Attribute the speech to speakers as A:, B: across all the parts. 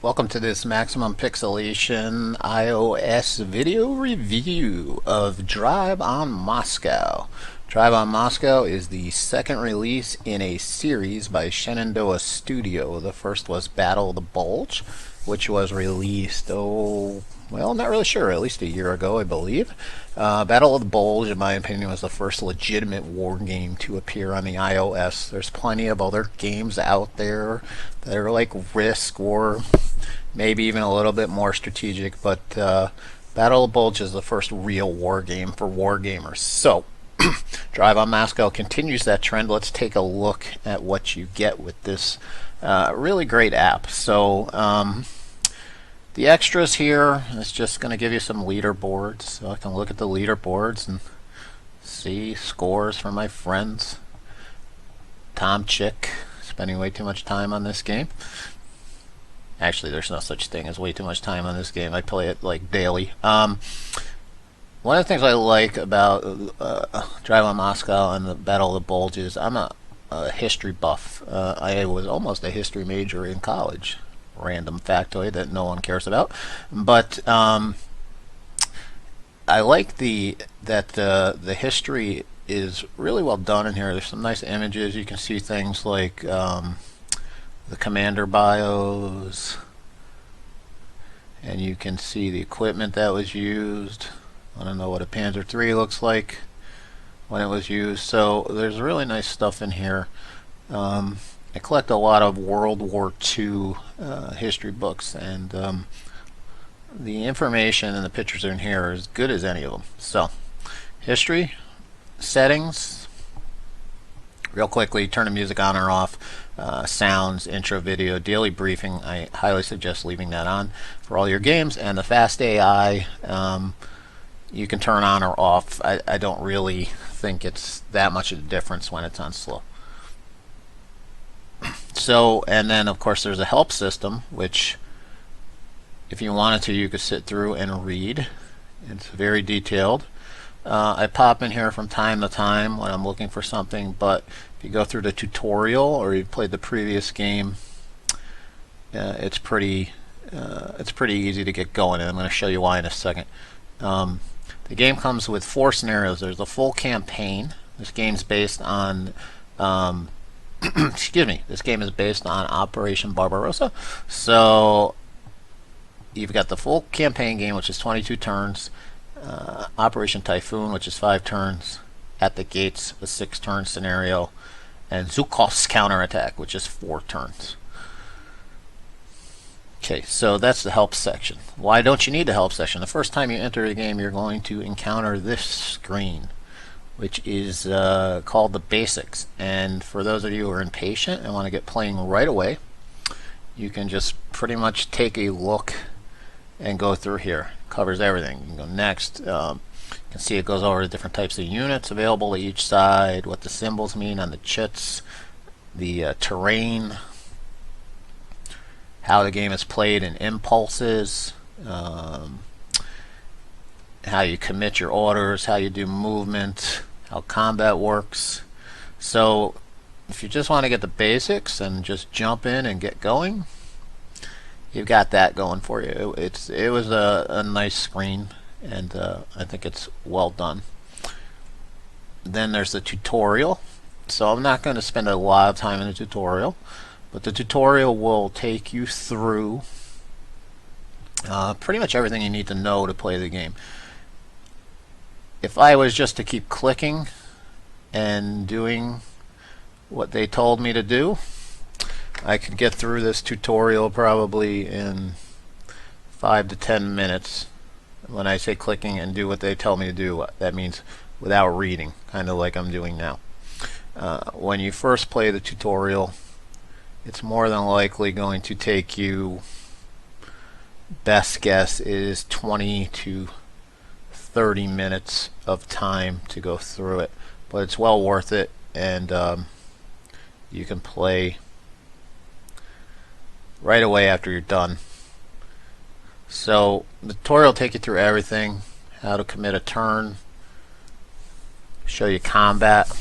A: Welcome to this Maximum Pixelation iOS video review of Drive on Moscow. Drive on Moscow is the second release in a series by Shenandoah Studio. The first was Battle of the Bulge, which was released, well, not really sure, at least a year ago, I believe. Battle of the Bulge, in my opinion, was the first legitimate war game to appear on the iOS. There's plenty of other games out there that are like Risk or maybe even a little bit more strategic, but Battle of the Bulge is the first real war game for war gamers. So, Drive on Moscow continues that trend. Let's take a look at what you get with this really great app. So, the extras here is just going to give you some leaderboards, so I can look at the leaderboards and see scores from my friends. Tom Chick, spending way too much time on this game. Actually, there's no such thing as way too much time on this game. I play it like daily. One of the things I like about Drive on Moscow and the Battle of the Bulge is I'm a history buff. I was almost a history major in college. Random factoid that no one cares about, but I like that the history is really well done in here. There's some nice images. You can see things like the commander bios, and you can see the equipment that was used. I don't know what a Panzer III looks like when it was used. So there's really nice stuff in here. I collect a lot of World War II history books, and the information and the pictures in here are as good as any of them. So, history, settings, real quickly, turn the music on or off, sounds, intro video, daily briefing. I highly suggest leaving that on for all your games, and the fast AI you can turn on or off. I don't really think it's that much of a difference when it's on slow. So, and then of course there's a help system, which if you wanted to, you could sit through and read. It's very detailed. I pop in here from time to time when I'm looking for something, but if you go through the tutorial or you played the previous game, it's pretty easy to get going, and I'm going to show you why in a second. The game comes with 4 scenarios. There's a full campaign. This game's based on excuse me, this game is based on Operation Barbarossa. So you've got the full campaign game, which is 22 turns, Operation Typhoon, which is 5 turns, At the Gates, a 6-turn scenario, and Zhukov's Counterattack, which is 4 turns. Okay, so that's the help section. Why don't you need the help section? The first time you enter the game, you're going to encounter this screen, which is called the basics. And for those of you who are impatient and want to get playing right away, you can just pretty much take a look and go through here. It covers everything. You can go next. You can see it goes over the different types of units available to each side, what the symbols mean on the chits, the terrain, how the game is played in impulses, how you commit your orders, how you do movement, how combat works. So if you just want to get the basics and just jump in and get going, you've got that going for you. It was a nice screen, and I think it's well done. Then there's the tutorial. So I'm not going to spend a lot of time in the tutorial, but the tutorial will take you through pretty much everything you need to know to play the game. If I was just to keep clicking and doing what they told me to do, I could get through this tutorial probably in 5 to 10 minutes. When I say clicking and do what they tell me to do, that means without reading, kind of like I'm doing now. When you first play the tutorial, it's more than likely going to take you, best guess is 20 to 30 minutes of time to go through it, but it's well worth it, and you can play right away after you're done. So the tutorial will take you through everything: how to commit a turn, show you combat.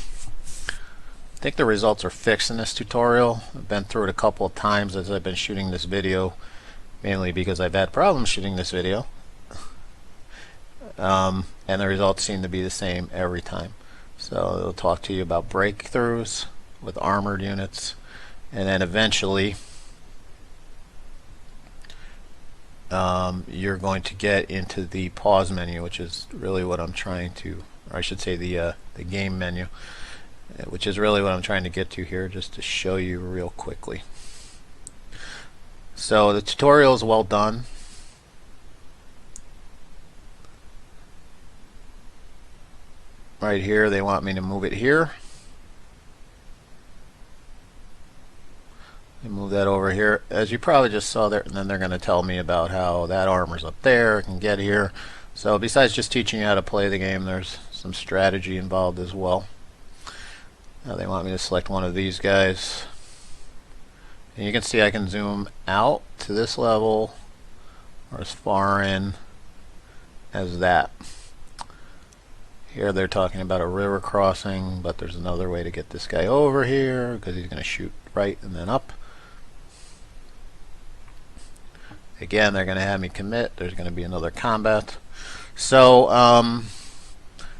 A: I think the results are fixed in this tutorial. I've been through it a couple of times as I've been shooting this video, mainly because I've had problems shooting this video, and the results seem to be the same every time. So it'll talk to you about breakthroughs with armored units, and then eventually you're going to get into the pause menu, which is really what I'm trying to, or I should say the game menu, which is really what I'm trying to get to here, just to show you real quickly. So the tutorial is well done. Right here, they want me to move it here. I move that over here, as you probably just saw there, and then they're going to tell me about how that armor's up there, I can get here. So besides just teaching you how to play the game, there's some strategy involved as well. Now they want me to select one of these guys. And you can see I can zoom out to this level, or as far in as that. Here they're talking about a river crossing, but there's another way to get this guy over here, because he's going to shoot right and then up. Again, they're going to have me commit. There's going to be another combat. So,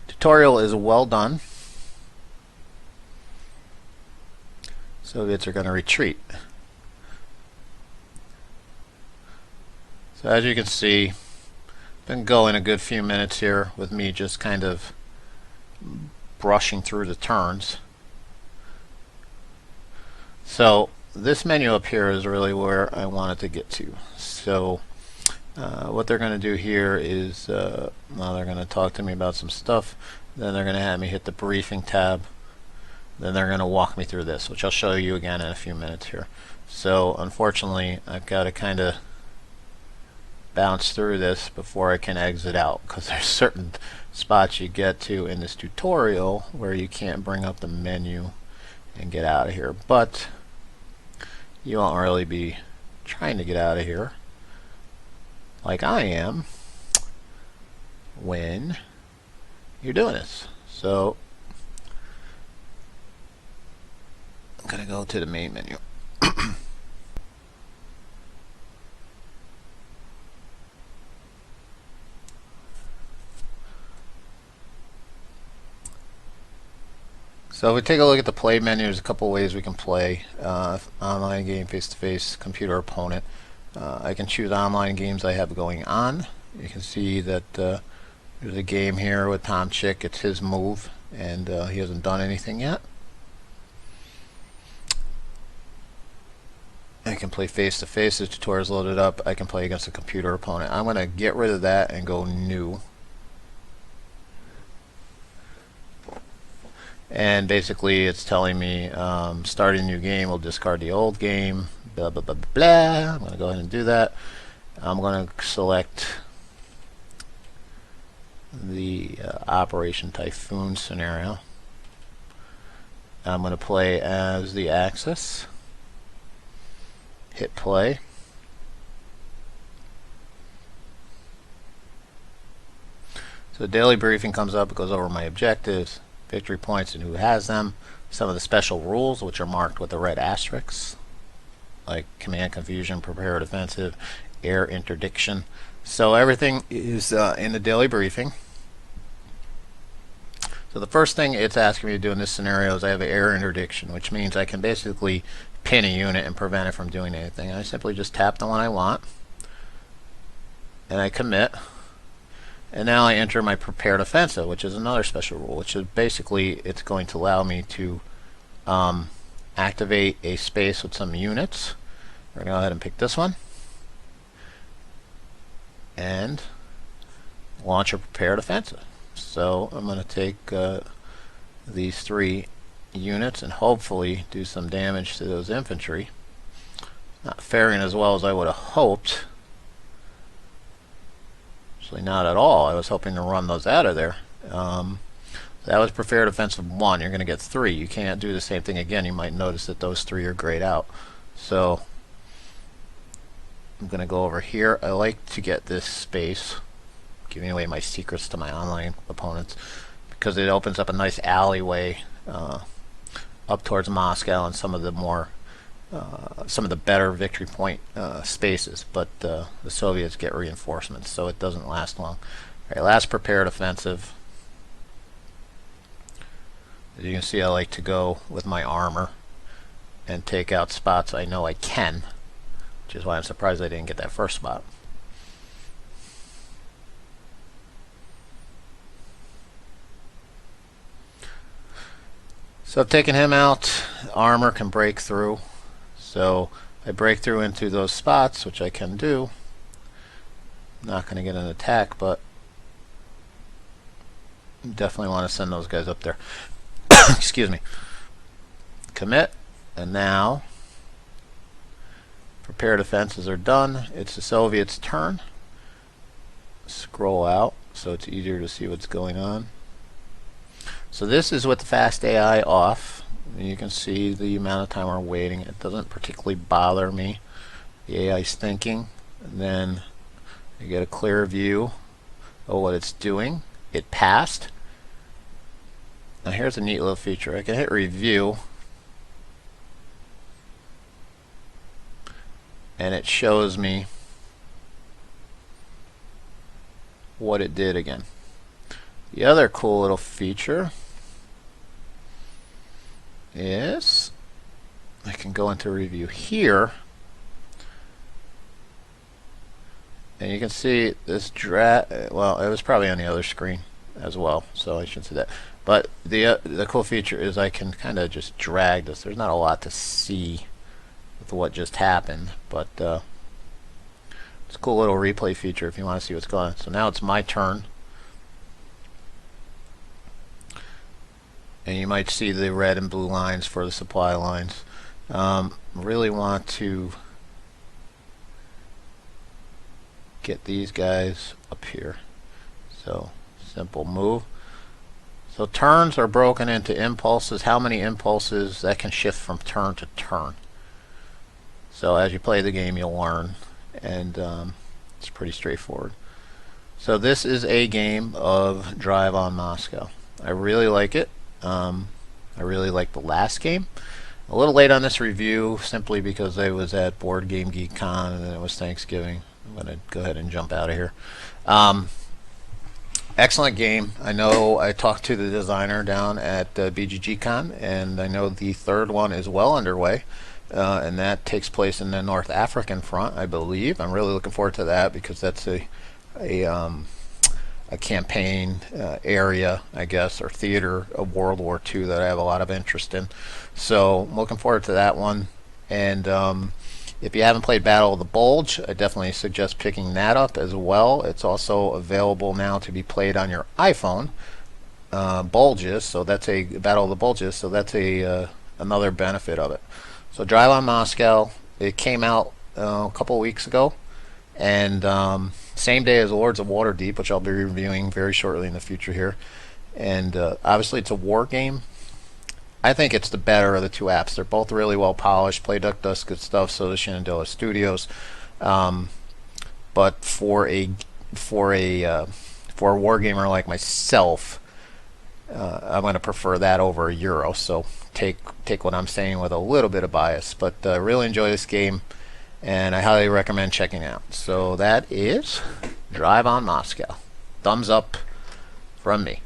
A: tutorial is well done. Soviets are going to retreat. So as you can see, been going a good few minutes here with me just kind of brushing through the turns. So this menu up here is really where I wanted to get to. So what they're going to do here is, well, they're going to talk to me about some stuff, then they're going to have me hit the briefing tab, then they're going to walk me through this, which I'll show you again in a few minutes here. So unfortunately, I've got to kind of bounce through this before I can exit out, because there's certain spots you get to in this tutorial where you can't bring up the menu and get out of here. But you won't really be trying to get out of here like I am when you're doing this. So I'm going to go to the main menu. So if we take a look at the play menu, there's a couple ways we can play. Online game, face-to-face, computer opponent. I can choose online games I have going on. You can see that there's a game here with Tom Chick. It's his move, and he hasn't done anything yet. I can play face-to-face. The tutorial's loaded up. I can play against a computer opponent. I'm going to get rid of that and go new. And basically it's telling me starting a new game will discard the old game, blah blah blah blah blah. I'm going to go ahead and do that. I'm going to select the Operation Typhoon scenario. I'm going to play as the Axis. Hit play. So the daily briefing comes up. It goes over my objectives, victory points and who has them, some of the special rules which are marked with the red asterisks, like command confusion, prepare defensive, air interdiction. So everything is in the daily briefing. So the first thing it's asking me to do in this scenario is I have an air interdiction, which means I can basically pin a unit and prevent it from doing anything. I simply just tap the one I want and I commit. And now I enter my prepared offensive, which is another special rule, which is basically it's going to allow me to activate a space with some units. We're going to go ahead and pick this one and launch a prepared offensive. So I'm going to take these 3 units and hopefully do some damage to those infantry. Not faring as well as I would have hoped. Actually, not at all. I was hoping to run those out of there. That was prepared offensive 1. You're going to get 3. You can't do the same thing again. You might notice that those 3 are grayed out. So I'm going to go over here. I like to get this space, giving away my secrets to my online opponents, because it opens up a nice alleyway up towards Moscow and some of the more some of the better victory point spaces, but the Soviets get reinforcements, so it doesn't last long. All right, last prepared offensive. As you can see, I like to go with my armor and take out spots I know I can, which is why I'm surprised I didn't get that first spot. So I've taken him out. Armor can break through. So I break through into those spots, which I can do. I'm not going to get an attack, but definitely want to send those guys up there. Excuse me. Commit, and now prepared defenses are done. It's the Soviets' turn. Scroll out so it's easier to see what's going on. So this is with the fast AI off. You can see the amount of time we're waiting. It doesn't particularly bother me. The AI is thinking, and then you get a clear view of what it's doing. It passed. Now here's a neat little feature. I can hit review, and it shows me what it did again. The other cool little feature is I can go into review here, and you can see this well, it was probably on the other screen as well, so I shouldn't say that. But the cool feature is I can kind of just drag this. There's not a lot to see with what just happened, but it's a cool little replay feature if you want to see what's going on. So now it's my turn, and you might see the red and blue lines for the supply lines. Really want to get these guys up here. So simple move. So turns are broken into impulses. How many impulses? That can shift from turn to turn. So as you play the game, you'll learn, and it's pretty straightforward. So this is a game of Drive on Moscow. I really like it. I really like the last game. A little late on this review simply because I was at Board Game Geek Con and then it was Thanksgiving. I'm going to go ahead and jump out of here. Excellent game. I know I talked to the designer down at BGG Con, and I know the third one is well underway, and that takes place in the North African front, I believe. I'm really looking forward to that because that's a campaign area, I guess, or theater of World War II that I have a lot of interest in. So I'm looking forward to that one. And if you haven't played Battle of the Bulge, I definitely suggest picking that up as well. It's also available now to be played on your iPhone. Bulges, so that's a Battle of the Bulges, so that's a another benefit of it. So Drive on Moscow, it came out a couple of weeks ago, and same day as Lords of Waterdeep, which I'll be reviewing very shortly in the future here. And obviously it's a war game. I think it's the better of the two apps. They're both really well polished. PlayDuck does good stuff, so does Shenandoah Studios. But for a war gamer like myself, I'm going to prefer that over a Euro. So take what I'm saying with a little bit of bias. But really enjoy this game, and I highly recommend checking it out. So that is Drive on Moscow. Thumbs up from me.